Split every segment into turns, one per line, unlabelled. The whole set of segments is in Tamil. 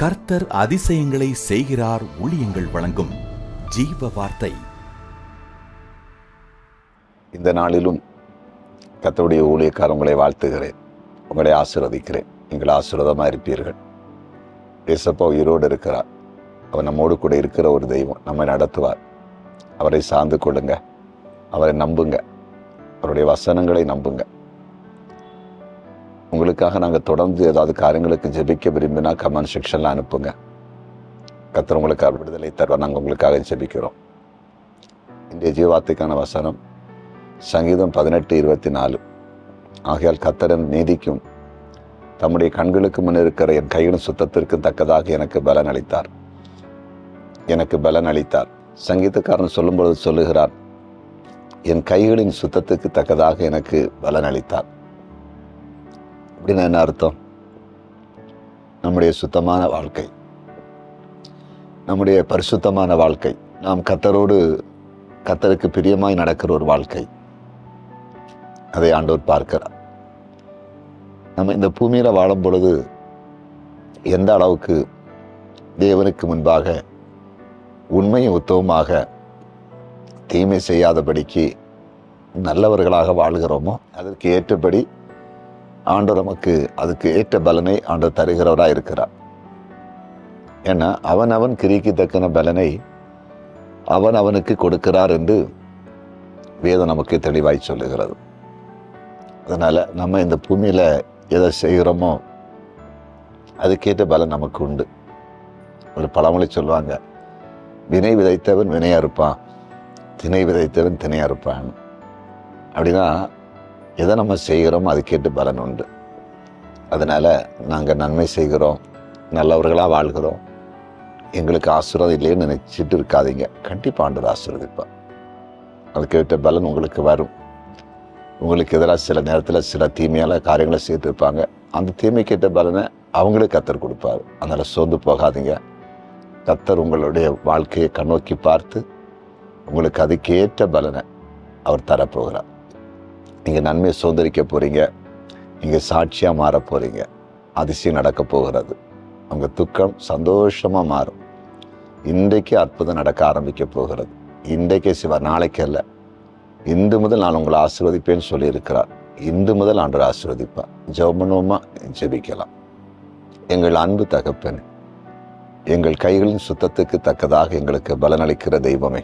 கர்த்தர் அதிசயங்களை செய்கிறார். ஊழியங்கள் வழங்கும் ஜீவ வார்த்தை.
இந்த நாளிலும் கர்த்தருடைய ஊழியக்காரர் உங்களை வாழ்த்துகிறேன், உங்களை ஆசீர்வதிக்கிறேன். நீங்கள் ஆசீர்வாதமாக இருப்பீர்கள். ஏசப்பா உயிரோடு இருக்கிறார். அவர் நம்மோடு கூட இருக்கிற ஒரு தெய்வம், நம்மை நடத்துவார். அவரை சார்ந்து கொள்ளுங்க, அவரை நம்புங்க, அவருடைய வசனங்களை நம்புங்க. உங்களுக்காக நாங்கள் தொடர்ந்து ஏதாவது காரியங்களுக்கு ஜெபிக்க விரும்பினா கமெண்ட் செக்ஷனில் அனுப்புங்க. கர்த்தர் உங்களுக்கு விடுதலை தருவார். நாங்கள் உங்களுக்காக ஜெபிக்கிறோம். இன்றைய ஜீவார்த்தைக்கான வசனம் சங்கீதம் 18:24. ஆகையால் கர்த்தரின் நீதிக்கும் தம்முடைய கண்களுக்கு முன் இருக்கிற என் கைகளின் சுத்தத்திற்கு தக்கதாக எனக்கு பலன் அளித்தார். எனக்கு பலன் அளித்தார். சங்கீதக்காரன் சொல்லும்பொழுது சொல்லுகிறார், என் கைகளின் சுத்தத்துக்கு தக்கதாக எனக்கு பலன் அளித்தார். அப்படின்னு என்ன அர்த்தம்? நம்முடைய சுத்தமான வாழ்க்கை, நம்முடைய பரிசுத்தமான வாழ்க்கை, நாம் கர்த்தருக்கு பிரியமாய் நடக்கிற ஒரு வாழ்க்கை, அதை ஆண்டவர் பார்க்கிறார். நம்ம இந்த பூமியில வாழும் பொழுது எந்த அளவுக்கு தேவனுக்கு முன்பாக உண்மையும் உத்தவமாக தீமை செய்யாதபடிக்கு நல்லவர்களாக வாழ்கிறோமோ அதற்கு ஏற்றபடி ஆண்டவர் நமக்கு அதுக்கு ஏற்ற பலனை ஆண்டவர் தருகிறவராக இருக்கிறார். ஏன்னா அவன் கிரிக்கு தக்கன பலனை அவனுக்கு கொடுக்கிறார் என்று வேதம் நமக்கு தெளிவாய் சொல்லுகிறது. அதனால நம்ம இந்த பூமியில எதை செய்கிறோமோ அதுக்கேற்ற பலன் நமக்கு உண்டு. ஒரு பழமொழி சொல்லுவாங்க, வினை விதைத்தவன் வினையா இருப்பான், திணை விதைத்தவன் திணையா இருப்பான். அப்படின்னா எதை நம்ம செய்கிறோமோ அதுக்கேற்ற பலன் உண்டு. அதனால நாங்கள் நன்மை செய்கிறோம், நல்லவர்களாக வாழ்கிறோம், எங்களுக்கு ஆசீர்வாதம் இல்லைன்னு நினைச்சிட்டு இருக்காதீங்க. கண்டிப்பாக ஆண்டவர் ஆசீர்வதிப்பார். அதுக்கேற்ற பலன் உங்களுக்கு வரும். உங்களுக்கு எதிராக சில நேரத்தில் சில தீமையால் காரியங்களை செய்து இருப்பாங்க, அந்த தீமைக்கேற்ற பலனை அவங்களுக்கு கர்த்தர் கொடுப்பார். அதனால் சோர்ந்து போகாதீங்க. கர்த்தர் உங்களுடைய வாழ்க்கையை கண்ணோக்கி பார்த்து உங்களுக்கு அதுக்கேற்ற பலனை அவர் தரப்போகிறார். நீங்கள் நன்மையை சுதந்திரிக்க போகிறீங்க, நீங்கள் சாட்சியாக மாற போகிறீங்க. அதிசயம் நடக்க போகிறது. உங்கள் துக்கம் சந்தோஷமாக மாறும். இன்றைக்கு அற்புதம் நடக்க ஆரம்பிக்க போகிறது. இன்றைக்கே நாளைக்கு அல்ல, இன்று முதல் நான் உங்களை ஆசீர்வதிப்பேன்னு சொல்லியிருக்கிறார். இன்று முதல் ஆண்டவர் ஆசீர்வதிப்பார். ஜெபமா ஜெபிக்கலாம். எங்கள் அன்பு தகப்பனே, எங்கள் கைகளின் சுத்தத்துக்கு தக்கதாக எங்களுக்கு பலனளிக்கிற தெய்வமே,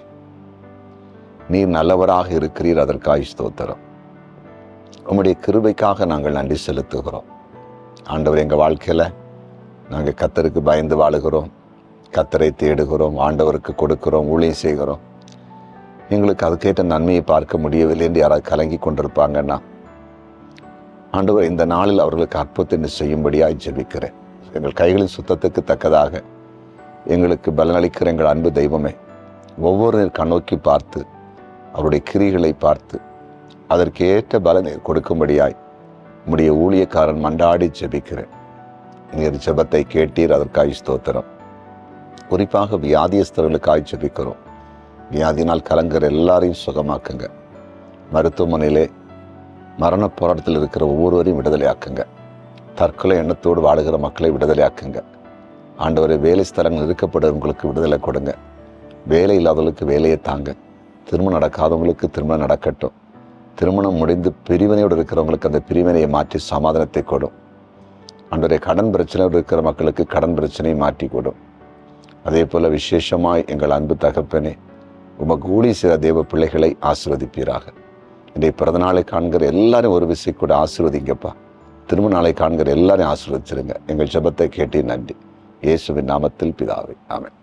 நீர் நல்லவராக இருக்கிறீர். அதற்காக ஸ்தோத்திரம். உம்முடைய கிருபைக்காக நாங்கள் நன்றி செலுத்துகிறோம். ஆண்டவர், எங்கள் வாழ்க்கையில் நாங்கள் கர்த்தருக்கு பயந்து வாழுகிறோம், கர்த்தரை தேடுகிறோம், ஆண்டவருக்கு கொடுக்கிறோம், ஊழியம் செய்கிறோம். எங்களுக்கு அதுக்கேற்ற நன்மையை பார்க்க முடியவில்லை என்று யாராவது கலங்கி கொண்டிருப்பாங்கன்னா, ஆண்டவர் இந்த நாளில் அவர்களுக்கு அற்புதத்தை செய்யும்படியாக ஜெபிக்கிறேன். எங்கள் கைகளின் சுத்தத்துக்கு தக்கதாக எங்களுக்கு பலனளிக்கிற எங்கள் அன்பு தெய்வமே, ஒவ்வொரு கண்ணோக்கி பார்த்து அவருடைய கிரிகளை பார்த்து அதற்கு ஏற்ற பலனை கொடுக்கும்படியாய் உம்முடைய ஊழியக்காரன் மன்றாடி ஜெபிக்கிறேன். நீர் ஜெபத்தை கேட்டீர், அதற்காக ஸ்தோத்திரம். குறிப்பாக வியாதியஸ்தர்களுக்காக ஜெபிக்கிறோம். வியாதினால் கலங்குற எல்லாரையும் சுகமாக்குங்க. மருத்துவமனையிலே மரண போராட்டத்தில் இருக்கிற ஒவ்வொருவரையும் விடுதலையாக்குங்க. தற்கொலை எண்ணத்தோடு வாழுகிற மக்களை விடுதலையாக்குங்க. ஆண்டவரை வேலை ஸ்தலங்கள் இருக்கப்படுறவங்களுக்கு விடுதலை கொடுங்க. வேலை இல்லாதவங்களுக்கு வேலையை தாங்க. திருமணம் நடக்காதவங்களுக்கு திருமணம் நடக்கட்டும். திருமணம் முடிந்து பிரிவினையோடு இருக்கிறவங்களுக்கு அந்த பிரிவினையை மாற்றி சமாதானத்தை கொடும். ஆண்டவரை கடன் பிரச்சனையோடு இருக்கிற மக்களுக்கு கடன் பிரச்சனையை மாற்றி கொடும். அதே போல விசேஷமாய் எங்கள் அன்பு தகப்பனே, உமக்கு ஊழியம் செய்த தேவ பிள்ளைகளை ஆசீர்வதிப்பீராக. இன்றைய பிறந்த நாளை காண்கிற எல்லாரும் ஒரு விசை கூட ஆசீர்வதிங்கப்பா. திரும்ப நாளை காண்கிற எல்லாரையும் ஆசீர்வதிச்சிருங்க. எங்கள் ஜெபத்தை கேட்டு நன்றி. இயேசுவின் நாமத்தில் பிதாவே, ஆமென்.